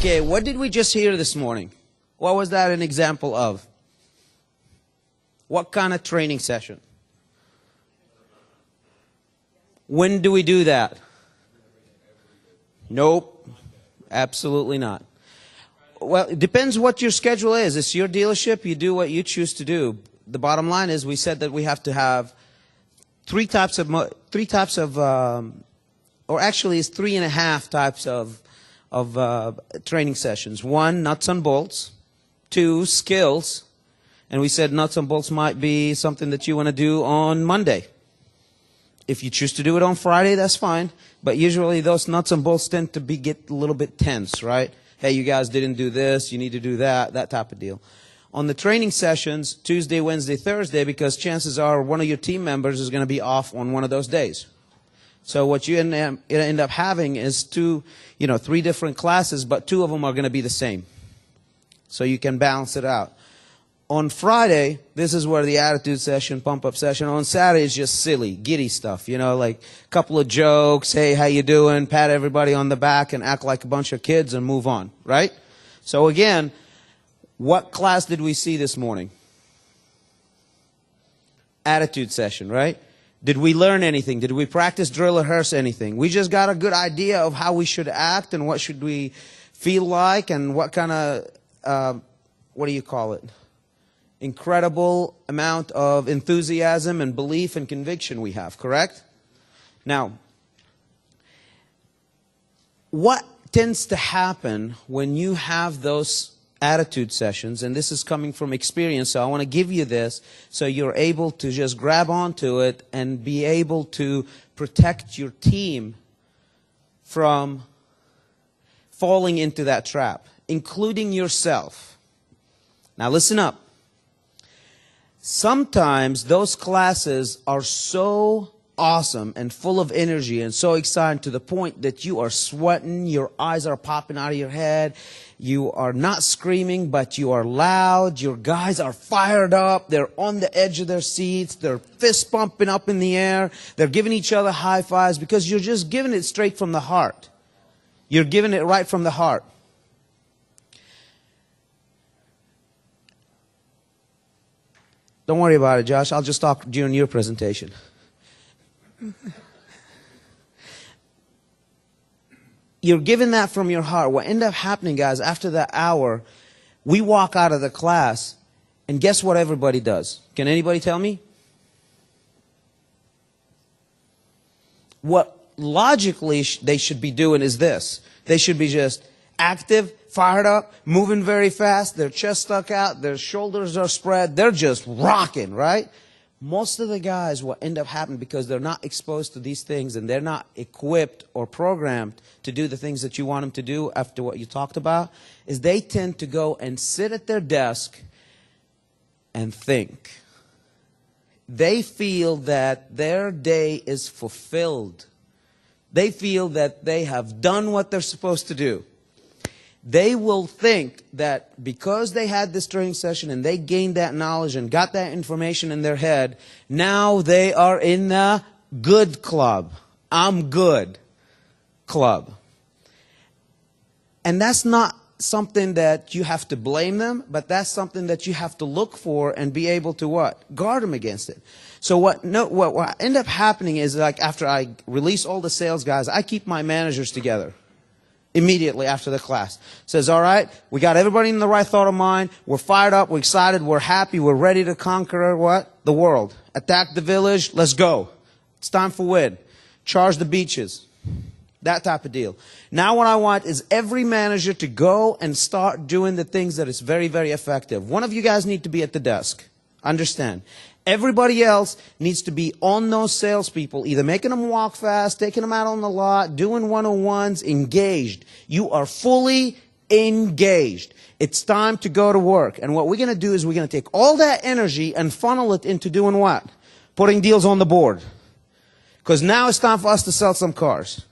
Okay, what did we just hear this morning? What was that an example of? What kind of training session? When do we do that? Nope, absolutely not. Well, it depends what your schedule is. It's your dealership. You do what you choose to do. The bottom line is we said that we have to have three types of, or actually it's 3.5 types of training sessions. 1, nuts and bolts. 2, skills. And we said nuts and bolts might be something that you want to do on Monday. If you choose to do it on Friday, that's fine. But usually those nuts and bolts tend to get a little bit tense, right? Hey, you guys didn't do this, you need to do that, that type of deal. On the training sessions, Tuesday, Wednesday, Thursday, because chances are one of your team members is going to be off on one of those days. So what you end up having is 3 different classes, but 2 of them are going to be the same. So you can balance it out. On Friday, this is where the attitude session, pump-up session. On Saturday, it's just silly, giddy stuff, like a couple of jokes, hey, how you doing, pat everybody on the back and act like a bunch of kids and move on, right? So again, what class did we see this morning? Attitude session, right? Did we learn anything? Did we practice, drill, rehearse anything? We just got a good idea of how we should act and what should we feel like and what kind of, incredible amount of enthusiasm and belief and conviction we have, correct? Now, what tends to happen when you have those attitude sessions, and this is coming from experience, so I want to give you this so you're able to just grab onto it and be able to protect your team from falling into that trap, including yourself. Now listen up. Sometimes those classes are so awesome and full of energy and so exciting to the point that you are sweating, your eyes are popping out of your head, you are not screaming, but you are loud, your guys are fired up, they're on the edge of their seats, their fists pumping up in the air, they're giving each other high fives because you're just giving it straight from the heart. You're giving it right from the heart. Don't worry about it, Josh. I'll just talk during your presentation. You're giving that from your heart. What ended up happening, guys, after that hour, we walk out of the class, and guess what everybody does? Can anybody tell me? What logically they should be doing is this. They should be just active, fired up, moving very fast, their chest stuck out, their shoulders are spread, they're just rocking, right? Most of the guys, what end up happening because they're not exposed to these things and they're not equipped or programmed to do the things that you want them to do after what you talked about, is they tend to go and sit at their desk and think. They feel that their day is fulfilled. They feel that they have done what they're supposed to do. They will think that because they had this training session and they gained that knowledge and got that information in their head, now they are in the good club. I'm good club. And that's not something that you have to blame them, but that's something that you have to look for and be able to what? Guard them against it. So what end up happening is, like, after I release all the sales guys, I keep my managers together. Immediately after the class. Says, all right, we got everybody in the right thought of mind. We're fired up. We're excited. We're happy. We're ready to conquer what? The world. Attack the village. Let's go. It's time for win. Charge the beaches. That type of deal. Now what I want is every manager to go and start doing the things that is very, very effective. One of you guys need to be at the desk. Understand. Everybody else needs to be on those salespeople, either making them walk fast, taking them out on the lot, doing one-on-ones, engaged. You are fully engaged. It's time to go to work. And what we're going to do is we're going to take all that energy and funnel it into doing what? Putting deals on the board. Because now it's time for us to sell some cars.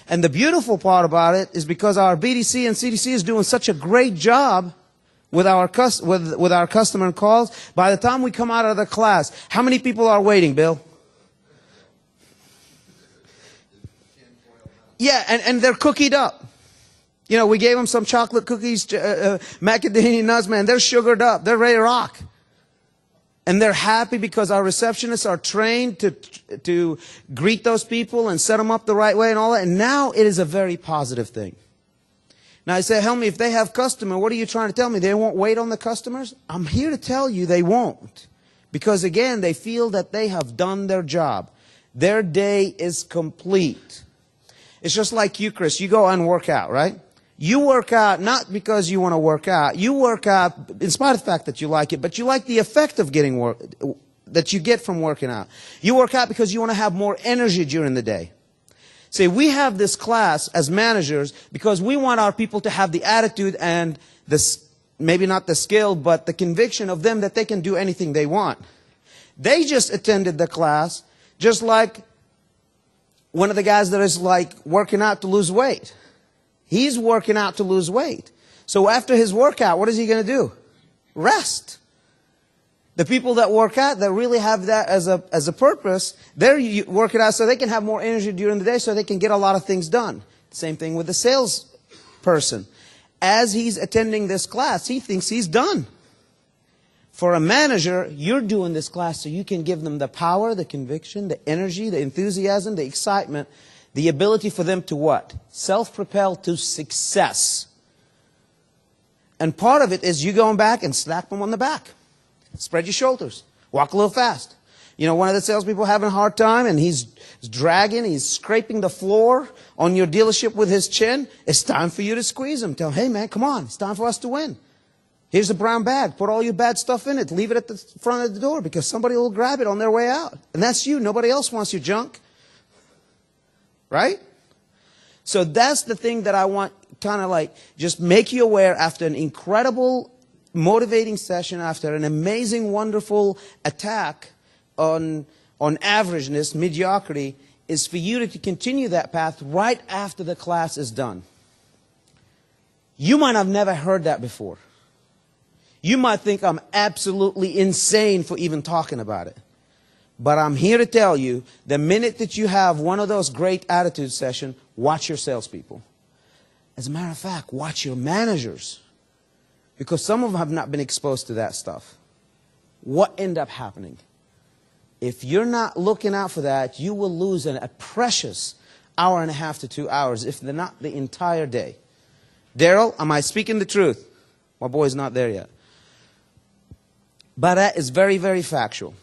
And the beautiful part about it is because our BDC and CDC is doing such a great job with our customer calls, by the time we come out of the class, how many people are waiting, Bill? Yeah, and they're cookied up. You know, we gave them some chocolate cookies, macadamia nuts, man. They're sugared up. They're ready to rock. And they're happy because our receptionists are trained to greet those people and set them up the right way and all that. And now it is a very positive thing. Now I say, Helmy, if they have customer, what are you trying to tell me? They won't wait on the customers? I'm here to tell you they won't. Because again, they feel that they have done their job. Their day is complete. It's just like you, Chris. You go and work out, right? You work out not because you want to work out. You work out in spite of the fact that you like it, but you like the effect of getting work that you get from working out. You work out because you want to have more energy during the day. See, we have this class as managers because we want our people to have the attitude and maybe not the skill, but the conviction of them that they can do anything they want. They just attended the class just like one of the guys that is like working out to lose weight. He's working out to lose weight. So after his workout, what is he going to do? Rest. The people that work out, that really have that as a purpose, they're working out so they can have more energy during the day so they can get a lot of things done. Same thing with the salesperson. As he's attending this class, he thinks he's done. For a manager, you're doing this class so you can give them the power, the conviction, the energy, the enthusiasm, the excitement, the ability for them to what? Self-propel to success. And part of it is you going back and slap them on the back. Spread your shoulders. Walk a little fast. You know, one of the salespeople having a hard time and he's dragging, he's scraping the floor on your dealership with his chin. It's time for you to squeeze him. Tell him, hey man, come on. It's time for us to win. Here's a brown bag. Put all your bad stuff in it. Leave it at the front of the door because somebody will grab it on their way out. And that's you. Nobody else wants your junk. Right? So that's the thing that I want kind of like just make you aware after an incredible motivating session, after an amazing, wonderful attack on averageness, mediocrity, is for you to continue that path right after the class is done. You might have never heard that before. You might think I'm absolutely insane for even talking about it. But I'm here to tell you, the minute that you have one of those great attitude sessions, watch your salespeople. As a matter of fact, watch your managers. Because some of them have not been exposed to that stuff. What ended up happening? If you're not looking out for that, you will lose a precious hour and a half to 2 hours, if not the entire day. Daryl, am I speaking the truth? My boy's not there yet. But that is very, very factual.